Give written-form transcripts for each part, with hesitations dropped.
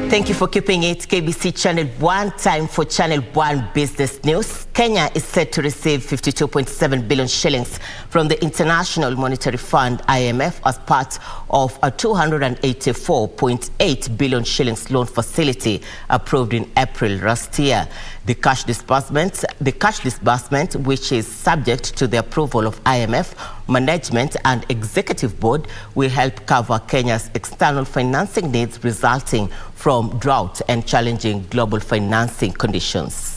Thank you for keeping it KBC Channel 1. Time for Channel 1 Business News. Kenya is set to receive 52.7 billion shillings from the International Monetary Fund-IMF as part of a 284.8 billion shillings loan facility approved in April last year. The cash disbursement, which is subject to the approval of IMF, Management and Executive Board, will help cover Kenya's external financing needs resulting from drought and challenging global financing conditions.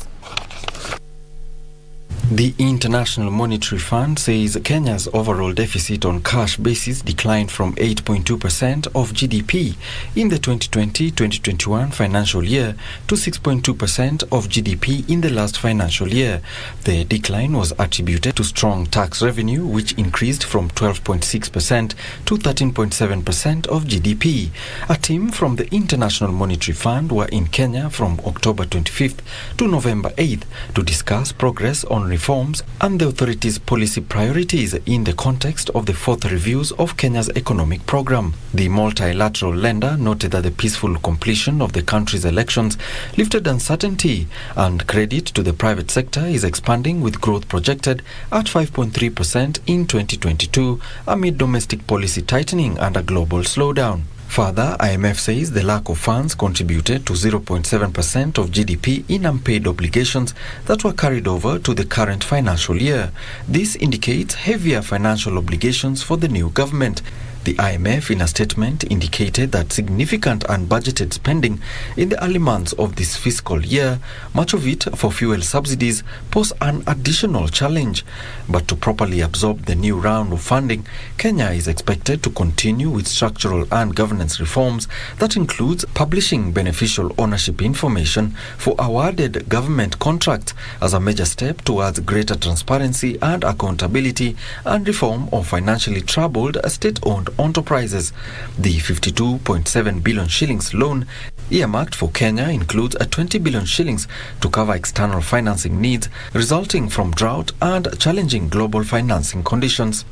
The International Monetary Fund says Kenya's overall deficit on cash basis declined from 8.2% of GDP in the 2020-2021 financial year to 6.2% of GDP in the last financial year. The decline was attributed to strong tax revenue, which increased from 12.6% to 13.7% of GDP. A team from the International Monetary Fund were in Kenya from October 25th to November 8th to discuss progress on reforms and the authority's policy priorities in the context of the fourth reviews of Kenya's economic program. The multilateral lender noted that the peaceful completion of the country's elections lifted uncertainty, and credit to the private sector is expanding, with growth projected at 5.3% in 2022 amid domestic policy tightening and a global slowdown. Further, IMF says the lack of funds contributed to 0.7% of GDP in unpaid obligations that were carried over to the current financial year. This indicates heavier financial obligations for the new government. The IMF, in a statement, indicated that significant unbudgeted spending in the early months of this fiscal year, much of it for fuel subsidies, pose an additional challenge. But to properly absorb the new round of funding, Kenya is expected to continue with structural and governance reforms that includes publishing beneficial ownership information for awarded government contracts as a major step towards greater transparency and accountability, and reform of financially troubled state-owned enterprises. The 52.7 billion shillings loan earmarked for Kenya includes a 20 billion shillings to cover external financing needs resulting from drought and challenging global financing conditions.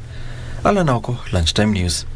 Alan Auko, Lunchtime News.